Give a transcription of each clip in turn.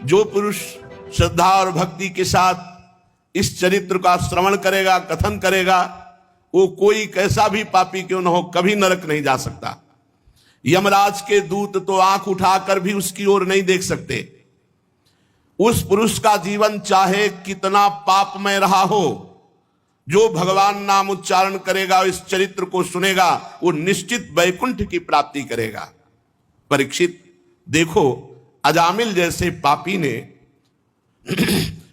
जो पुरुष श्रद्धा और भक्ति के साथ इस चरित्र का श्रवण करेगा, कथन करेगा, वो कोई कैसा भी पापी क्यों न हो कभी नरक नहीं जा सकता। यमराज के दूत तो आंख उठाकर भी उसकी ओर नहीं देख सकते। उस पुरुष का जीवन चाहे कितना पापमय रहा हो, जो भगवान नाम उच्चारण करेगा, इस चरित्र को सुनेगा, वो निश्चित वैकुंठ की प्राप्ति करेगा। परीक्षित देखो, अजामिल जैसे पापी ने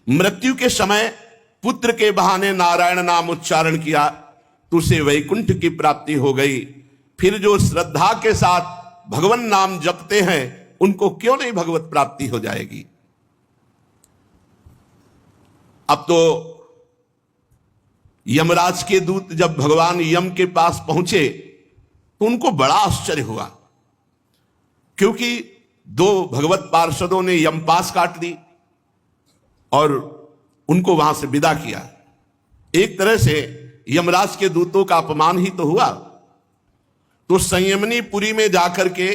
मृत्यु के समय पुत्र के बहाने नारायण नाम उच्चारण किया तो उसे वैकुंठ की प्राप्ति हो गई। फिर जो श्रद्धा के साथ भगवान नाम जपते हैं उनको क्यों नहीं भगवत प्राप्ति हो जाएगी। अब तो यमराज के दूत जब भगवान यम के पास पहुंचे तो उनको बड़ा आश्चर्य हुआ, क्योंकि दो भगवत पार्षदों ने यमपास काट दी और उनको वहां से विदा किया। एक तरह से यमराज के दूतों का अपमान ही तो हुआ। तो संयमनी पुरी में जाकर के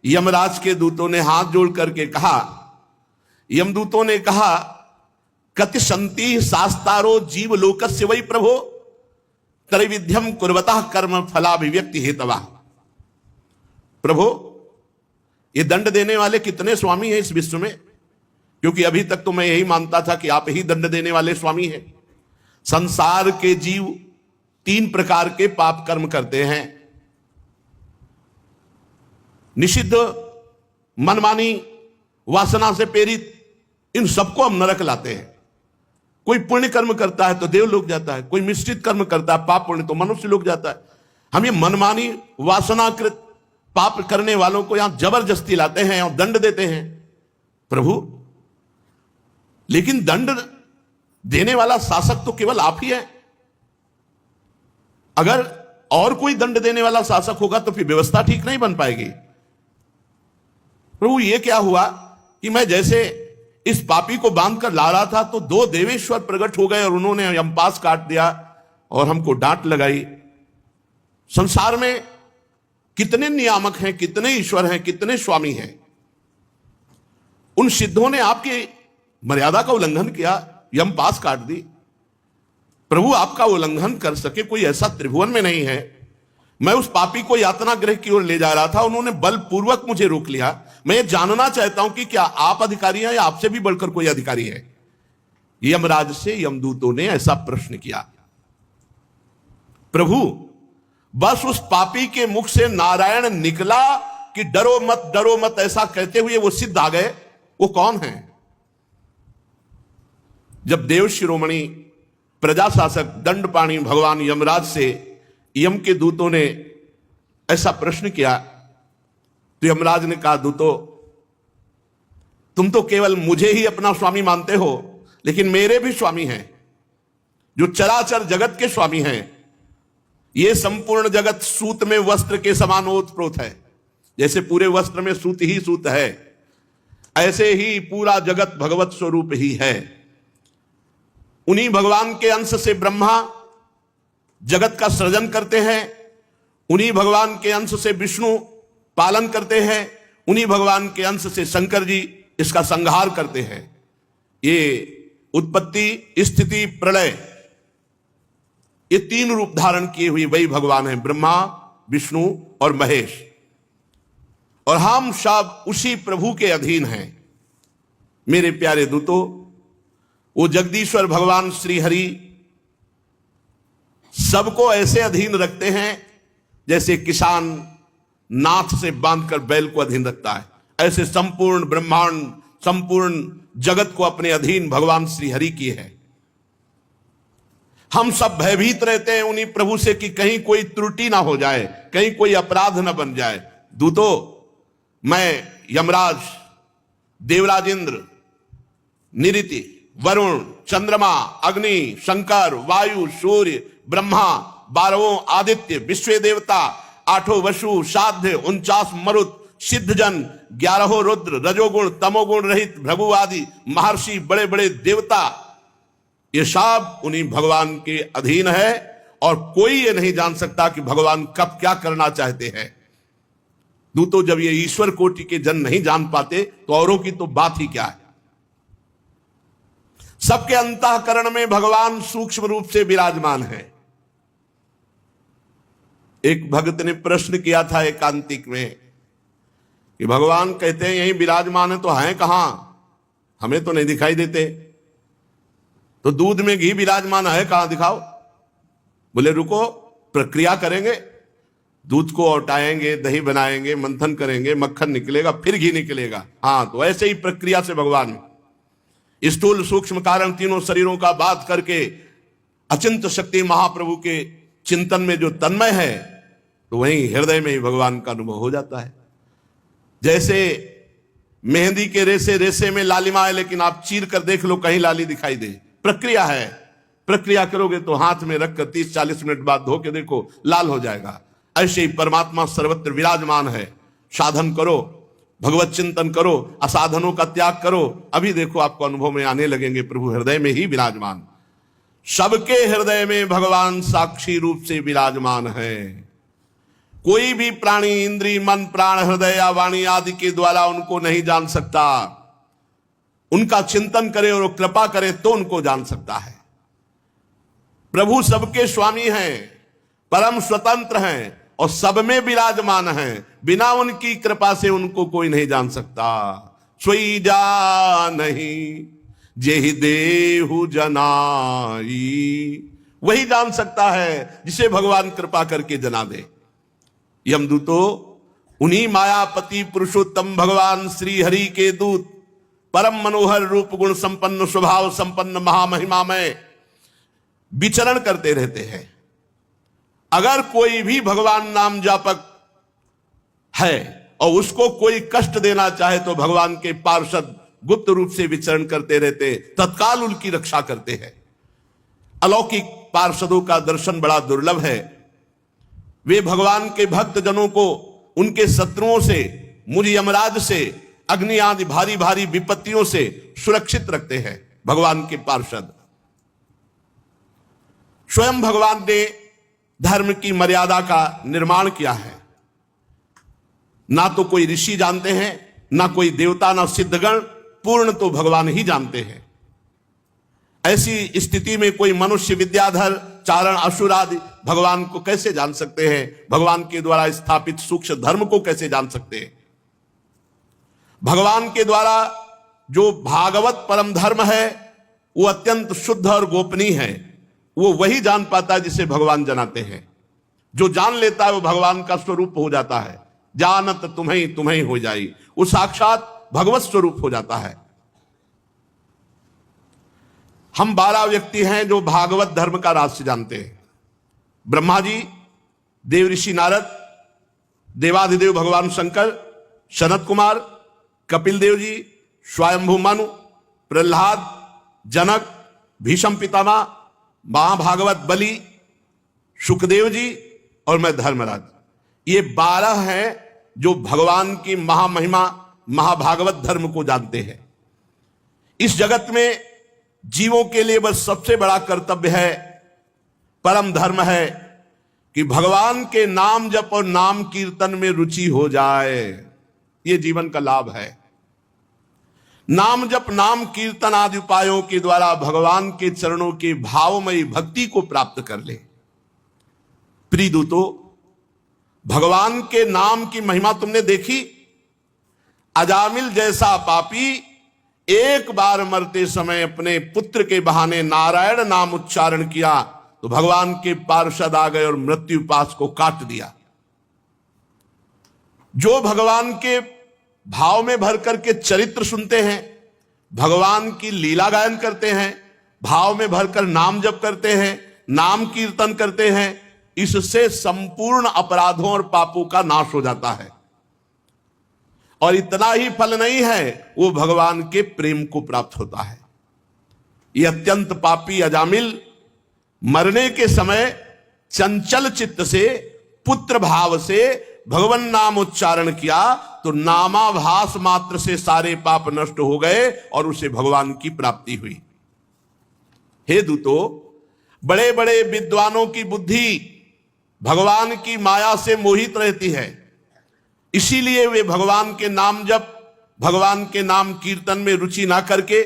यमराज के दूतों ने हाथ जोड़ करके कहा, यमदूतों ने कहा, कति संति शास्तारो जीव लोकस्य वै प्रभो त्रैविध्यम कुर्वतः कर्म फलाभिव्यक्ति हेतवा। प्रभो, ये दंड देने वाले कितने स्वामी हैं इस विश्व में? क्योंकि अभी तक तो मैं यही मानता था कि आप ही दंड देने वाले स्वामी हैं। संसार के जीव 3 प्रकार के पाप कर्म करते हैं। निषिद्ध, मनमानी, वासना से प्रेरित, इन सबको हम नरक लाते हैं। कोई पुण्य कर्म करता है तो देवलोक जाता है, कोई मिश्रित कर्म करता है पाप पुण्य तो मनुष्य लोक जाता है। हम ये मनमानी वासनाकृत पाप करने वालों को यहां जबरदस्ती लाते हैं और दंड देते हैं। प्रभु, लेकिन दंड देने वाला शासक तो केवल आप ही है। अगर और कोई दंड देने वाला शासक होगा तो फिर व्यवस्था ठीक नहीं बन पाएगी। प्रभु, ये क्या हुआ कि मैं जैसे इस पापी को बांध कर ला रहा था तो 2 देवेश्वर प्रकट हो गए और उन्होंने यमपास काट दिया और हमको डांट लगाई। संसार में कितने नियामक हैं, कितने ईश्वर हैं, कितने स्वामी हैं। उन सिद्धों ने आपकी मर्यादा का उल्लंघन किया, यमपास काट दी। प्रभु, आपका उल्लंघन कर सके कोई ऐसा त्रिभुवन में नहीं है। मैं उस पापी को यातना गृह की ओर ले जा रहा था, उन्होंने बलपूर्वक मुझे रोक लिया। मैं ये जानना चाहता हूं कि क्या आप अधिकारी हैं या आपसे भी बढ़कर कोई अधिकारी है? यमराज से यमदूतों ने ऐसा प्रश्न किया। प्रभु, बस उस पापी के मुख से नारायण निकला कि डरो मत ऐसा कहते हुए वो सिद्ध आ गए। वो कौन है? जब देव शिरोमणि प्रजाशासक दंडपाणी भगवान यमराज से यम के दूतों ने ऐसा प्रश्न किया तो यमराज ने कहा, दूतों, तुम तो केवल मुझे ही अपना स्वामी मानते हो, लेकिन मेरे भी स्वामी हैं जो चराचर जगत के स्वामी हैं। ये संपूर्ण जगत सूत में वस्त्र के समान ओतप्रोत है। जैसे पूरे वस्त्र में सूत ही सूत है, ऐसे ही पूरा जगत भगवत स्वरूप ही है। उन्हीं भगवान के अंश से ब्रह्मा जगत का सृजन करते हैं, उन्हीं भगवान के अंश से विष्णु पालन करते हैं, उन्हीं भगवान के अंश से शंकर जी इसका संहार करते हैं। ये उत्पत्ति, स्थिति, प्रलय, ये 3 रूप धारण किए हुए वही भगवान हैं, ब्रह्मा, विष्णु और महेश। और हम सब उसी प्रभु के अधीन हैं। मेरे प्यारे दूतों, वो जगदीश्वर भगवान श्री हरि सबको ऐसे अधीन रखते हैं जैसे किसान नाथ से बांधकर बैल को अधीन रखता है। ऐसे संपूर्ण ब्रह्मांड, संपूर्ण जगत को अपने अधीन भगवान श्री हरि की है। हम सब भयभीत रहते हैं उन्हीं प्रभु से कि कहीं कोई त्रुटि ना हो जाए, कहीं कोई अपराध ना बन जाए। दूतों, मैं यमराज, देवराज इंद्र, निरिति, वरुण, चंद्रमा, अग्नि, शंकर, वायु, सूर्य, ब्रह्मा, 12 आदित्य, विश्व देवता, 8 वसु, साध्य, 49 मरुत, सिद्धजन, 11 रुद्र, रजोगुण तमोगुण रहित भृगु आदि महर्षि, बड़े बड़े देवता, ये सब उन्हीं भगवान के अधीन है। और कोई ये नहीं जान सकता कि भगवान कब क्या करना चाहते हैं। दूतों, जब ये ईश्वर कोटि के जन नहीं जान पाते तो औरों की तो बात ही क्या है। सबके अंतःकरण में भगवान सूक्ष्म रूप से विराजमान है। एक भक्त ने प्रश्न किया था एकांतिक में कि भगवान कहते हैं यहीं विराजमान है तो हैं कहां, हमें तो नहीं दिखाई देते। तो दूध में घी विराजमान है कहां, दिखाओ। बोले रुको, प्रक्रिया करेंगे, दूध को औटाएंगे, दही बनाएंगे, मंथन करेंगे, मक्खन निकलेगा, फिर घी निकलेगा। हाँ, तो ऐसे ही प्रक्रिया से भगवान स्थूल सूक्ष्म कारण तीनों शरीरों का बात करके अचिंत शक्ति महाप्रभु के चिंतन में जो तन्मय है, तो वहीं हृदय में ही भगवान का अनुभव हो जाता है। जैसे मेहंदी के रेसे रेसे में लालिमा है, लेकिन आप चीर कर देख लो कहीं लाली दिखाई दे। प्रक्रिया है, प्रक्रिया करोगे तो हाथ में रखकर 30-40 मिनट बाद धो के देखो, लाल हो जाएगा। ऐसे ही परमात्मा सर्वत्र विराजमान है। साधन करो, भगवत चिंतन करो, असाधनों का त्याग करो, अभी देखो आपको अनुभव में आने लगेंगे प्रभु हृदय में ही विराजमान। सबके हृदय में भगवान साक्षी रूप से विराजमान है। कोई भी प्राणी इंद्री मन प्राण हृदय या वाणी आदि के द्वारा उनको नहीं जान सकता। उनका चिंतन करे और कृपा करे तो उनको जान सकता है। प्रभु सबके स्वामी हैं, परम स्वतंत्र हैं और सब में विराजमान हैं। बिना उनकी कृपा से उनको कोई नहीं जान सकता। सोई जा नहीं जेहि देहु जनाई, वही जान सकता है जिसे भगवान कृपा करके जना दे। यमदूतो उन्हीं मायापति पुरुषोत्तम भगवान श्री हरि के दूत परम मनोहर रूप गुण संपन्न स्वभाव संपन्न महामहिमा में विचरण करते रहते हैं। अगर कोई भी भगवान नाम जापक है और उसको कोई कष्ट देना चाहे तो भगवान के पार्षद गुप्त रूप से विचरण करते रहते, तत्काल उनकी रक्षा करते हैं। अलौकिक पार्षदों का दर्शन बड़ा दुर्लभ है। वे भगवान के भक्त जनों को उनके शत्रुओं से, मुझ यमराज से, अग्नि आदि भारी भारी विपत्तियों से सुरक्षित रखते हैं। भगवान के पार्षद स्वयं भगवान ने धर्म की मर्यादा का निर्माण किया है। ना तो कोई ऋषि जानते हैं, ना कोई देवता, ना सिद्धगण, पूर्ण तो भगवान ही जानते हैं। ऐसी स्थिति में कोई मनुष्य विद्याधर चारण असुर आदि भगवान को कैसे जान सकते हैं? भगवान के द्वारा स्थापित सूक्ष्म धर्म को कैसे जान सकते हैं? भगवान के द्वारा जो भागवत परम धर्म है वो अत्यंत शुद्ध और गोपनीय है। वो वही जान पाता है जिसे भगवान जनाते हैं। जो जान लेता है वो भगवान का स्वरूप हो जाता है। जानत तुम्हें तुम्हें हो जाई, वो साक्षात भगवत स्वरूप हो जाता है। हम 12 व्यक्ति हैं जो भागवत धर्म का रहस्य जानते हैं। ब्रह्मा जी, देव ऋषि नारद, देवाधिदेव भगवान शंकर, सनत कुमार, कपिल देव जी, स्वयंभू मनु, प्रहलाद, जनक, भीष्म पितामह, महाभागवत बलि, सुखदेव जी और मैं धर्मराज। ये 12 हैं जो भगवान की महामहिमा महाभागवत धर्म को जानते हैं। इस जगत में जीवों के लिए बस सबसे बड़ा कर्तव्य है, परम धर्म है कि भगवान के नाम जप और नाम कीर्तन में रुचि हो जाए। ये जीवन का लाभ है। नाम जप नाम कीर्तन आदि उपायों के द्वारा भगवान के चरणों की भावमयी भक्ति को प्राप्त कर ले। प्रिय दूतो, भगवान के नाम की महिमा तुमने देखी। अजामिल जैसा पापी एक बार मरते समय अपने पुत्र के बहाने नारायण नाम उच्चारण किया तो भगवान के पार्षद आ गए और मृत्यु पाश को काट दिया। जो भगवान के भाव में भर करके चरित्र सुनते हैं, भगवान की लीला गायन करते हैं, भाव में भरकर नाम जप करते हैं, नाम कीर्तन करते हैं, इससे संपूर्ण अपराधों और पापों का नाश हो जाता है। और इतना ही फल नहीं है, वो भगवान के प्रेम को प्राप्त होता है। ये अत्यंत पापी अजामिल मरने के समय चंचल चित्त से, पुत्र भाव से भगवान नाम उच्चारण किया तो नामाभास मात्र से सारे पाप नष्ट हो गए और उसे भगवान की प्राप्ति हुई। हे दूतो, बड़े बड़े विद्वानों की बुद्धि भगवान की माया से मोहित रहती है। इसीलिए वे भगवान के नाम जप, भगवान के नाम कीर्तन में रुचि ना करके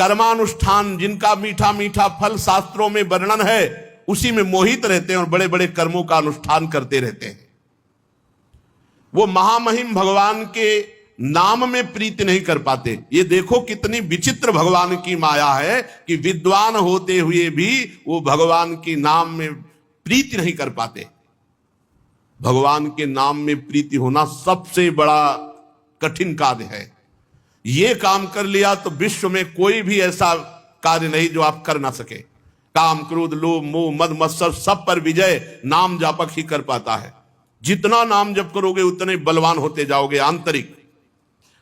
कर्मानुष्ठान, जिनका मीठा मीठा फल शास्त्रों में वर्णन है, उसी में मोहित रहते हैं और बड़े बड़े कर्मों का अनुष्ठान करते रहते हैं। वो महामहिम भगवान के नाम में प्रीति नहीं कर पाते। ये देखो कितनी विचित्र भगवान की माया है कि विद्वान होते हुए भी वो भगवान के नाम में प्रीति नहीं कर पाते। भगवान के नाम में प्रीति होना सबसे बड़ा कठिन कार्य है। ये काम कर लिया तो विश्व में कोई भी ऐसा कार्य नहीं जो आप कर ना सके। काम, क्रोध, लोभ, मोह, मद, मत्सर सब पर विजय नाम जापक ही कर पाता है। जितना नाम जप करोगे उतने बलवान होते जाओगे आंतरिक।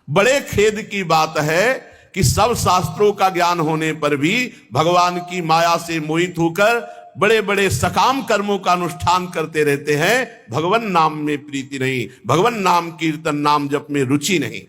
बड़े खेद की बात है कि सब शास्त्रों का ज्ञान होने पर भी भगवान की माया से मोहित होकर बड़े बड़े सकाम कर्मों का अनुष्ठान करते रहते हैं। भगवान नाम में प्रीति नहीं, भगवान नाम कीर्तन नाम जप में रुचि नहीं।